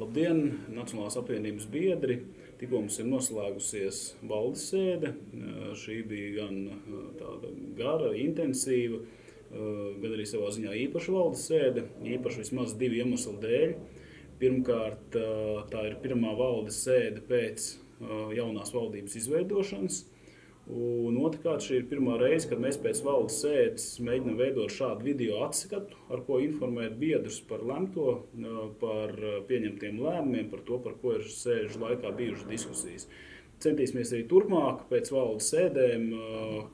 Labdien, Nacionālās apvienības biedri! Tikko mums ir noslēgusies valdes sēde. Šī bija gan tāda gara, intensīva, gan arī savā ziņā īpaša valdes sēde. Īpaši vismaz divu iemeslu dēļ. Pirmkārt, tā ir pirmā valdes sēde pēc jaunās valdības izveidošanas. Un otrkārt, šī ir pirmā reize, kad mēs pēc valdes sēdes mēģinām veidot šādu video atskatu, ar ko informēt biedrus par lemto, par pieņemtiem lēmumiem, par to, par ko ir sēžu laikā bijušas diskusijas. Centīsimies arī turpmāk pēc valdes sēdēm,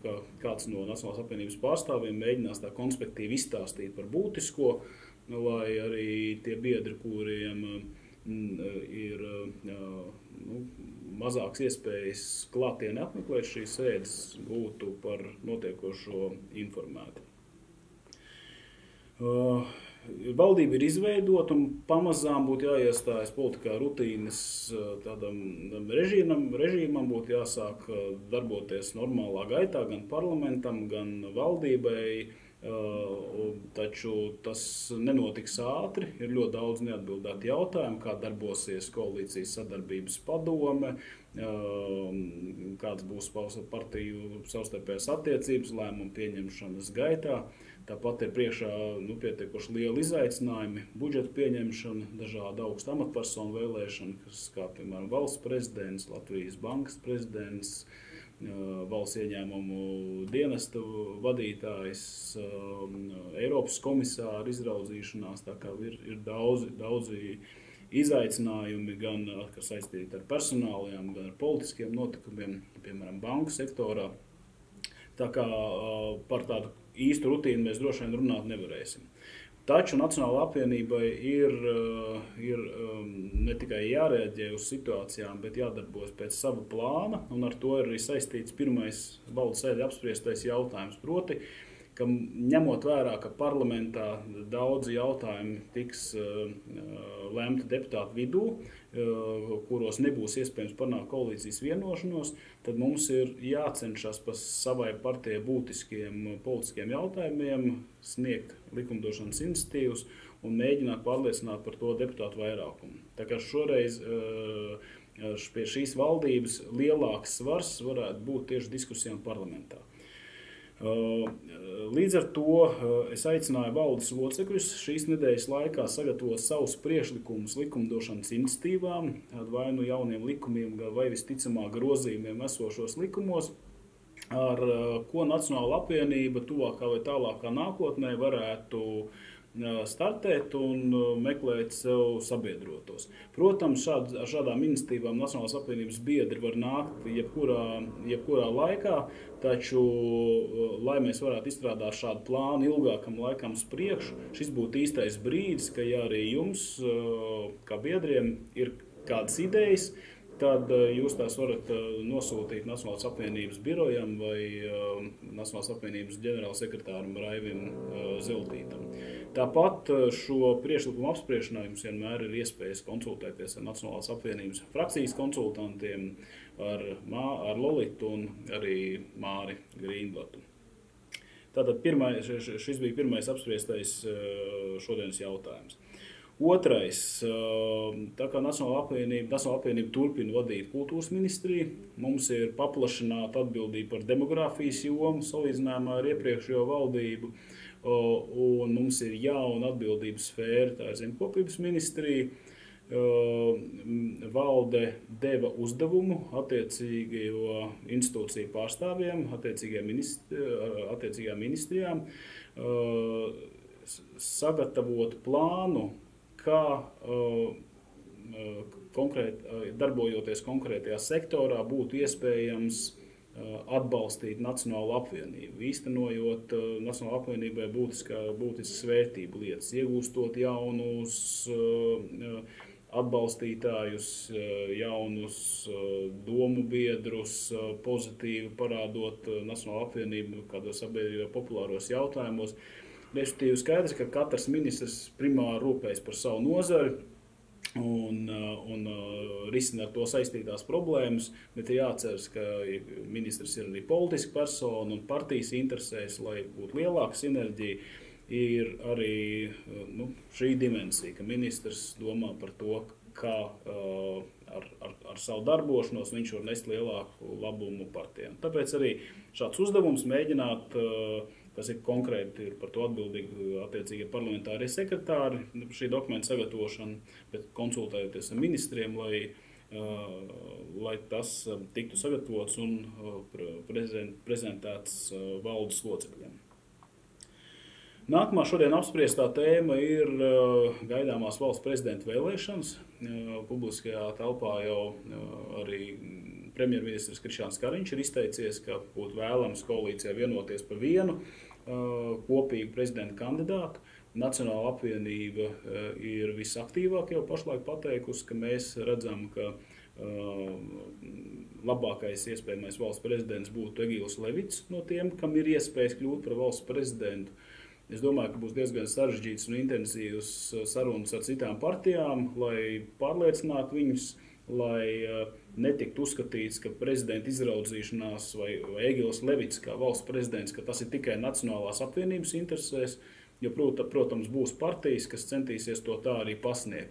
ka kāds no Nacionālās apvienības pārstāvjiem mēģinās tā konspektīvi izstāstīt par būtisko, lai arī tie biedri, kuriem ir mazāks iespējas klātienē apmeklēt šīs sēdes, būtu par notiekošo informēti. Valdība ir izveidota un pamazām būtu jāiestājas politikā rutīnas tādam režīmam, būtu jāsāk darboties normālā gaitā gan parlamentam, gan valdībai. Taču tas nenotiks ātri, ir ļoti daudz neatbildētu jautājumu, kā darbosies koalīcijas sadarbības padome, kāds būs partiju savstarpējās attiecības lēmumu pieņemšanas gaitā. Tāpat ir priekšā pietiekoši lieli izaicinājumi, budžeta pieņemšana, dažādu augstu amatpersonu vēlēšana, kas kā piemēram valsts prezidents, Latvijas bankas prezidents, valsts ieņēmumu dienesta vadītājs, Eiropas komisāra izraudzīšanās, tā kā ir daudzi izaicinājumi, gan kas saistīti ar personāliem, gan ar politiskiem notikumiem, piemēram, banku sektorā. Tā kā par tādu īstu rutīnu mēs droši vien runāt nevarēsim. Taču Nacionālā apvienībai ir ne tikai jārēģē uz situācijām, bet jādarbojas pēc sava plāna, un ar to ir arī saistīts pirmais valdes sēdē apspriestais jautājums. Proti, ka ņemot vērā, ka parlamentā daudzi jautājumi tiks lemti deputātu vidū, kuros nebūs iespējams panākt koalīcijas vienošanos, tad mums ir jācenšas par savai partijai būtiskiem politiskiem jautājumiem sniegt likumdošanas iniciatīvas un mēģināt pārliecināt par to deputātu vairākumu. Tā kā šoreiz pie šīs valdības lielāks svars varētu būt tieši diskusijām parlamentā. Līdz ar to es aicināju valdes locekļus šīs nedēļas laikā sagatavot savus priekšlikumus likumdošanas iniciatīvām, vai nu jauniem likumiem, vai visticamāk grozījumiem esošos likumos, ar ko Nacionāla apvienība tuvākā vai tālākā nākotnē varētu startēt un meklēt sev sabiedrotos. Protams, ar šādām iniciatīvām Nacionālās apvienības biedri var nākt jebkurā laikā, taču, lai mēs varētu izstrādāt šādu plānu ilgākam laikam uz priekšu, šis būtu īstais brīdis, ka ja arī jums, kā biedriem, ir kādas idejas, tad jūs tās varat nosūtīt Nacionālās apvienības birojam vai Nacionālās apvienības ģenerālsekretāram Raivim Zeltītam. Tāpat šo priekšlikumu apspriešanā jums vienmēr ir iespējas konsultēties ar Nacionālās apvienības frakcijas konsultantiem, ar Lolitu un arī Māri Grīnblatu. Tātad šis bija pirmais apspriestais šodienas jautājums. Otrais, tā kā Nacionālā apvienība turpina vadīt kultūras ministriju, mums ir paplašināta atbildība par demogrāfijas jomu salīdzinājumā ar iepriekšējo valdību, un mums ir jauna atbildības sfēra, tā ir zemkopības ministrija. Valde deva uzdevumu attiecīgo institūciju pārstāvjiem, attiecīgajām ministrijām, sagatavot plānu, kā darbojoties konkrētajā sektorā būtu iespējams atbalstīt Nacionālo apvienību, īstenojot Nacionālā apvienībai būtiskas vērtību lietas, iegūstot jaunus atbalstītājus, jaunus domu biedrus, pozitīvi parādot Nacionālo apvienību kādos sabiedrībā populāros jautājumos. Respektīvi skaidrs, ka katrs ministrs primāri rūpējas par savu nozari un risina ar to saistītās problēmas, bet ir jāatceras, ka ministrs ir arī politiska persona un partijas interesēs, lai būtu lielāka sinerģija, ir arī šī dimensija, ka ministrs domā par to, ka ar savu darbošanos viņš var nest lielāku labumu partijām. Tāpēc arī šāds uzdevums mēģināt, kas ir konkrēti par to atbildīgi attiecīgi parlamentārie sekretāri, šī dokumenta sagatavošana, bet konsultējoties ar ministriem, lai tas tiktu sagatavots un prezentēts valdes locekļiem. Nākamā šodien apspriestā tēma ir gaidāmās valsts prezidenta vēlēšanas. Publiskajā telpā jau arī premjerministrs Krišjāns Kariņš ir izteicies, ka būtu vēlams koalīcijā vienoties par vienu kopīgu prezidenta kandidātu. Nacionāla apvienība ir visaktīvāk jau pašlaik pateikusi, ka mēs redzam, ka labākais iespējamais valsts prezidents būtu Egīls Levits no tiem, kam ir iespējas kļūt par valsts prezidentu. Es domāju, ka būs diezgan sarežģīts un intensīvs sarunas ar citām partijām, lai pārliecinātu viņus, lai netiktu uzskatīts, ka prezidenta izraudzīšanās vai Egīls Levits kā valsts prezidents, ka tas ir tikai Nacionālās apvienības interesēs, jo, protams, būs partijas, kas centīsies to tā arī pasniegt,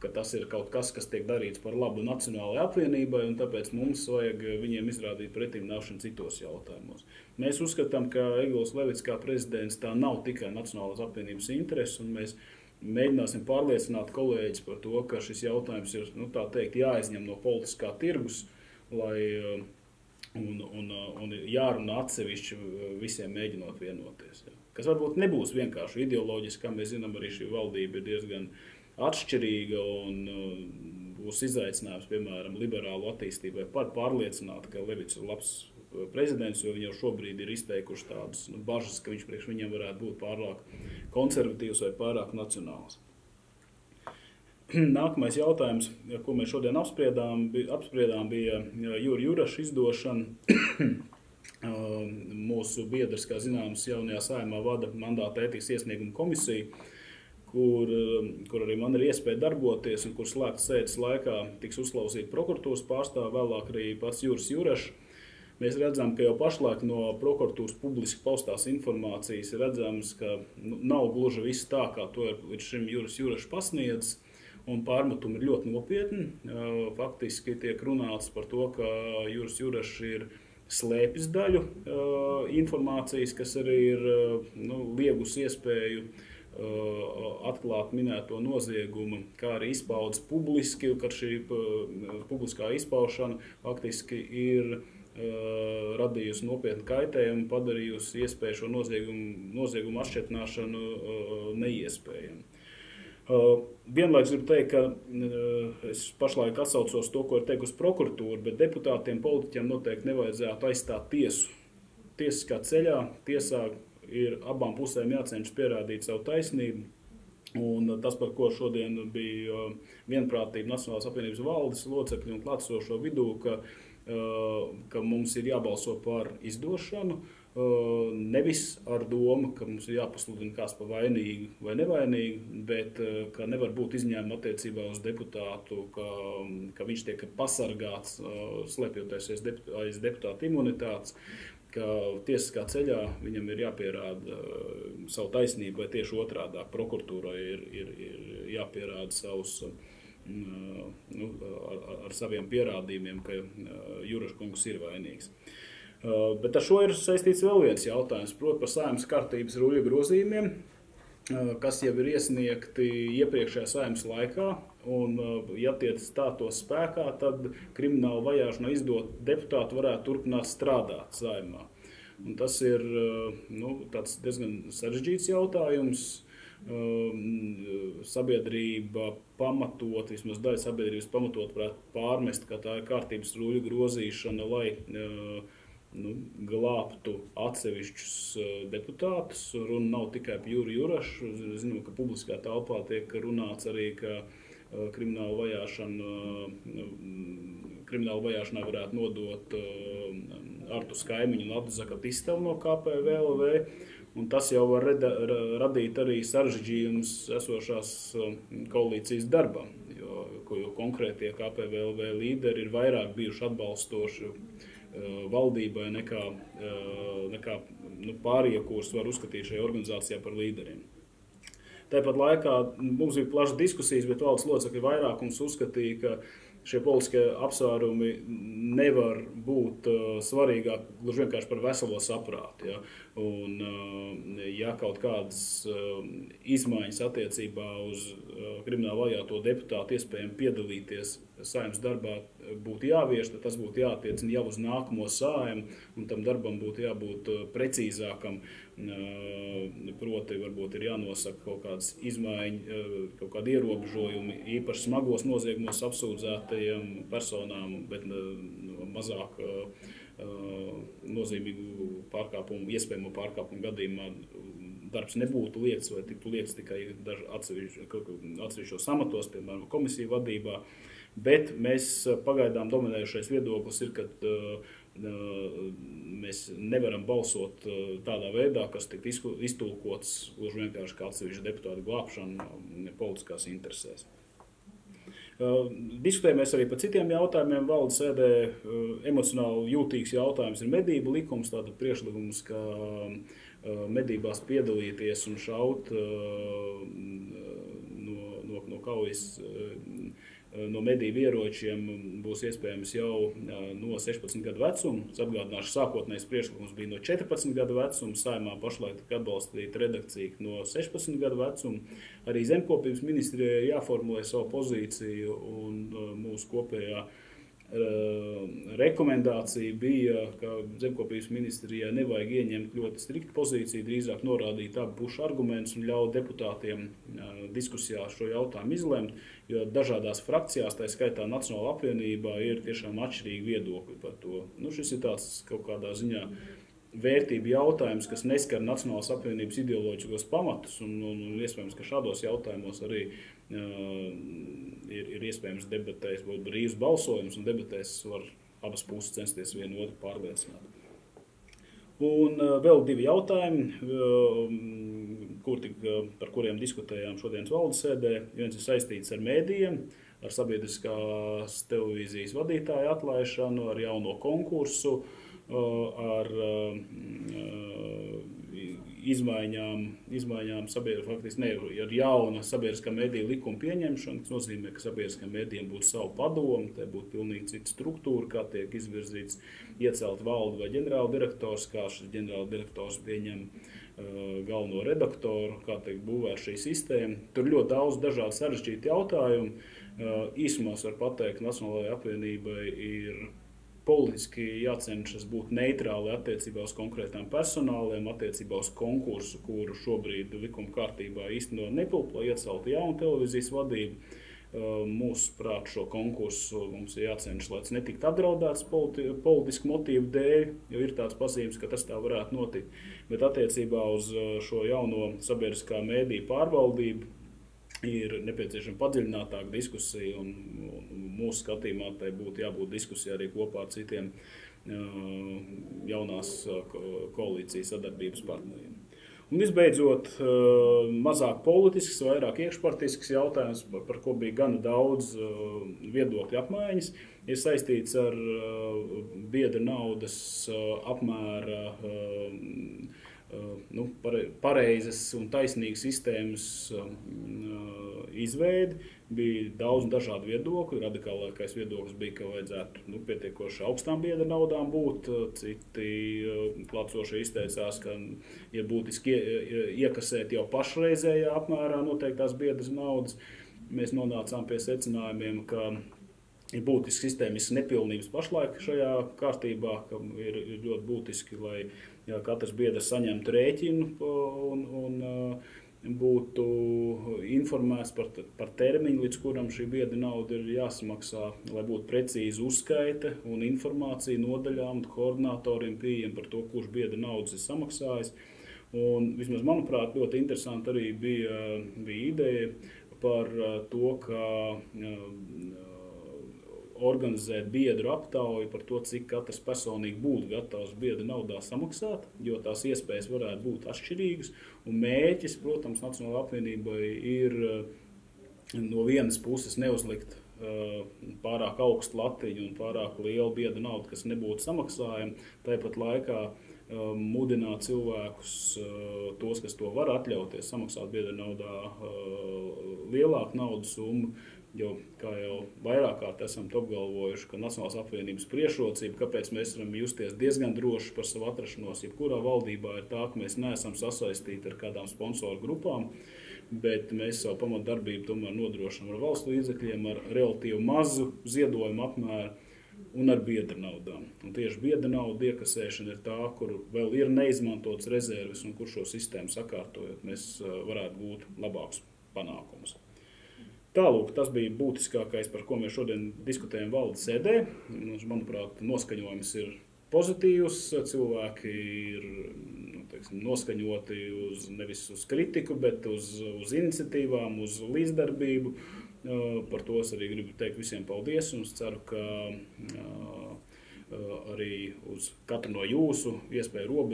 ka tas ir kaut kas, kas tiek darīts par labu Nacionālajai apvienībai, un tāpēc mums vajag viņiem izrādīt pretim nākšanu citos jautājumos. Mēs uzskatām, ka Egīls Levits kā prezidents tā nav tikai Nacionālās apvienības interesi, un mēs mēģināsim pārliecināt kolēģis par to, ka šis jautājums ir, tā teikt, jāizņem no politiskā tirgus, un jārunā atsevišķi visiem mēģinot vienoties. Ja. Kas varbūt nebūs vienkārši ideoloģiski, kā mēs zinām, arī šī valdība ir diezgan atšķirīga un būs izaicinājums, piemēram, liberālu attīstībai pārliecināt, ka Levits ir labs prezidents, jo viņi jau šobrīd ir izteikuši tādas bažas, ka viņš priekš viņiem varētu būt pārāk konservatīvs vai pārāk nacionāls. Nākamais jautājums, ko mēs šodien apspriedām, bija Jura Juraša izdošana. Mūsu biedrs, kā zināms, jaunajā Saeimā vada mandāta ētikas iesnieguma komisiju, kur arī man ir iespēja darboties un kur slēgtas sēdes laikā tiks uzklausīt prokuratūras pārstāvi, vēlāk arī pats Juris Jurašs. Mēs redzam, ka jau pašlaik no prokuratūras publiski paustās informācijas ir redzams, ka nav gluži viss tā, kā to ir līdz šim Juris Jurašs pasniedzis. Un pārmetumi ir ļoti nopietni. Faktiski tiek runāts par to, ka Juris Jurašs ir slēpis daļu informācijas, kas arī ir liegus iespēju atklāt minēto noziegumu, kā arī izpaudas publiski, ka šī publiskā izpaušana faktiski ir radījusi nopietnu kaitējumu, padarījusi iespēju šo noziegumu atšķirtināšanu neiespējamu. Vienlaiks gribu teikt, ka es pašlaik atsaucos to, ko ir teikusi prokuratūra, bet deputātiem, politiķiem noteikti nevajadzētu aizstāt tiesu. Tiesiskā ceļā tiesā ir abām pusēm jācenšas pierādīt savu taisnību, un tas, par ko šodien bija vienprātība Nacionālās apvienības valdes locekļu un klātesošo vidū, ka mums ir jābalso par izdošanu, nevis ar domu, ka mums ir jāpasludina kāds par vainīgu vai nevainīgu, bet ka nevar būt izņēmuma attiecībā uz deputātu, ka viņš tiek pasargāts, slēpjoties aiz deputāta imunitātes, ka tiesiskā ceļā viņam ir jāpierāda savu taisnību, vai tieši otrādā prokuratūrai ir jāpierāda savus ar saviem pierādījumiem, ka Juraša kungs ir vainīgs. Bet ar šo ir saistīts vēl viens jautājums, proti par Saeimas kārtības ruļļu grozījumiem, kas jau ir iesniegti iepriekšējā Saeimas laikā, un ja tie stātos spēkā, tad krimināla vajāšanā izdot deputātu varētu turpināt strādāt Saeimā. Un tas ir tāds diezgan sarežģīts jautājums. Sabiedrība pamatot, vismaz daļa sabiedrības pamatot varētu pārmest, ka tā ir kārtības ruļļu grozīšana, lai glābtu atsevišķus deputātus. Runa nav tikai par Juru Jurašu. Zinām, ka publiskā telpā tiek runāts arī, ka krimināla vajāšanā varētu nodot Artu Skaimiņu un Atu Zakatistavu no KPVLV. Un tas jau var radīt arī sarežģījumus esošās koalīcijas darbam, jo konkrētie KPVLV līderi ir vairāk bijuši atbalstoši valdībai nekā pārējie, kurus var uzskatīt šajā organizācijā par līderiem. Tāpat laikā mums bija plašas diskusijas, bet valdes locekļu vairākums uzskatīja, ka šie politiskie apsvērumi nevar būt svarīgāk gluži vienkārši par veselo saprātu. Ja? Un, ja kaut kādas izmaiņas attiecībā uz krimināli vajāto deputātu iespējami piedalīties Saeimas darbā būtu jāvieš, tad tas būtu jātiecina jau uz nākamo Saeimu, un tam darbam būtu jābūt precīzākam. Proti, varbūt ir jānosaka kaut kādas izmaiņas, kaut kādi ierobežojumi īpaši smagos noziegumos apsūdzētajiem personām, bet mazāk nozīmīgu pārkāpumu, iespējamo pārkāpumu gadījumā darbs nebūtu liekts vai tiktu liekts tikai atsevišķos amatos, piemēram, komisiju vadībā. Bet mēs pagaidām dominējušais viedoklis ir, ka mēs nevaram balsot tādā veidā, kas tikt iztulkots gluži vienkārši kā atsevišķa deputāta glābšana politiskās interesēs. Diskutējamies arī par citiem jautājumiem. Valdes sēdē emocionāli jūtīgs jautājums ir medību likums, tātad priekšlikums, ka medībās piedalīties un šaut no kaujas no medību ieročiem būs iespējams jau no 16 gadu vecuma. Atgādināšu, sākotnējais priekšlikums bija no 14 gadu vecuma, Saeimā pašlaik tika atbalstīta redakcija no 16 gadu vecuma. Arī Zemkopības ministrijai jāformulē savu pozīciju, un mūsu kopējā rekomendācija bija, ka Zemkopības ministrijai nevajag ieņemt ļoti striktu pozīciju, drīzāk norādīt abu pušu argumentus un ļaut deputātiem diskusijā šo jautājumu izlemt, jo dažādās frakcijās, tā skaitā Nacionālā apvienībā, ir tiešām atšķirīgi viedokļi par to. Šis ir tāds kaut kādā ziņā vērtību jautājums, kas neskar Nacionālās apvienības ideoloģiskos pamatus, un iespējams, ka šādos jautājumos arī ir iespējams debatēs, būt brīvs balsojums, un debatēs var abas puses censties vienu otru pārliecināt. Un vēl divi jautājumi, par kuriem diskutējām šodienas valdes sēdē. Viens ir saistīts ar mēdījiem, ar sabiedriskās televīzijas vadītāju atlaišanu, ar jauno konkursu, ar izmaiņām faktiski ar jauna sabiedriskā mediju likuma pieņemšanu, kas nozīmē, ka sabiedriskā medijiem būtu savu padomu, te būtu pilnīgi cita struktūra, kā tiek izvirzīts iecelt valdu vai ģenerāldirektors, kā šis ģenerāldirektors pieņem galveno redaktoru, kā tiek būvēta šī sistēma. Tur ļoti daudz dažādu sarežģītu jautājumu. Īsumā var pateikt, ka Nacionālajai apvienībai ir politiski jācenšas būt neitrāli attiecībā uz konkrētām personāliem, attiecībā uz konkursu, kuru šobrīd likuma kārtībā īstenībā nepilnībā iecelta jauna televīzijas vadība. Mūsuprāt, šo konkursu mums ir jācenšas, lai tas netiktu apdraudēts politisku motīvu dēļ, jo ir tāds pazīmes, ka tas tā varētu notikt. Bet attiecībā uz šo jauno sabiedriskā mēdīju pārvaldību ir nepieciešama padziļinātāka diskusija, un mūsu skatījumā tai būtu jābūt diskusija arī kopā ar citiem jaunās koalīcijas sadarbības partneriem. Un visbeidzot, mazāk politisks, vairāk iekšpartisks jautājums, par ko bija gana daudz viedokļu apmaiņas, ir saistīts ar biedra naudas apmēra pareizas un taisnīgas sistēmas izveidi. Bija daudz dažādu viedokļu. Radikālākais viedoklis bija, ka vajadzētu pietiekoši augstām biedra naudām būt. Citi klātsošie izteicās, ka ir būtiski iekasēt jau pašreizējā apmērā noteiktās biedras naudas. Mēs nonācām pie secinājumiem, ka ir būtiski sistēmisks nepilnības pašlaik šajā kārtībā, ka ir ļoti būtiski, lai katrs biedrs saņemtu rēķinu un būtu informēts par termiņu, līdz kuram šī biedra nauda ir jāsamaksā, lai būtu precīzi uzskaite un informācija nodaļām un koordinatoriem pieejam par to, kurš biedra naudas ir samaksājis. Un vismaz, manuprāt, ļoti interesanti arī bija ideja par to, ka organizēt biedru aptauju par to, cik katrs personīgi būtu gatavs biedra naudā samaksāt, jo tās iespējas varētu būt atšķirīgas. Un mērķis, protams, Nacionālajai apvienībai ir no vienas puses neuzlikt pārāk augstu latiņu un pārāk lielu biedra naudu, kas nebūtu samaksājama. Tāpat laikā mudināt cilvēkus, tos, kas to var atļauties, samaksāt biedra naudā lielāku naudas summu. Jo, kā jau vairāk kārt esam apgalvojuši, ka Nacionālās apvienības priekšrocība, kāpēc mēs varam justies diezgan droši par savu atrašanos, jebkurā valdībā ir tā, ka mēs neesam sasaistīti ar kādām sponsoru grupām, bet mēs savu pamatdarbību tomēr nodrošinām ar valsts līdzekļiem, ar relatīvi mazu ziedojumu apmēru un ar biedra naudām. Un tieši biedra naudu iekasēšana ir tā, kur vēl ir neizmantots rezerves un kur šo sistēmu sakārtojot, mēs varētu gūt labākus panākumus. Tālūk, tas bija būtiskākais, par ko mēs šodien diskutējam valdes sēdē. Manuprāt, noskaņojums ir pozitīvs, cilvēki ir noskaņoti nevis uz kritiku, bet uz iniciatīvām, uz līdzdarbību. Par to es arī gribu teikt visiem paldies un es ceru, ka arī uz katru no jūsu iespēju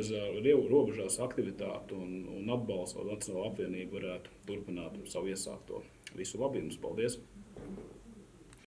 robežās aktivitātu un atbalstu Nacionālo apvienību varētu turpināt savu iesākto. Visu labu jums, paldies!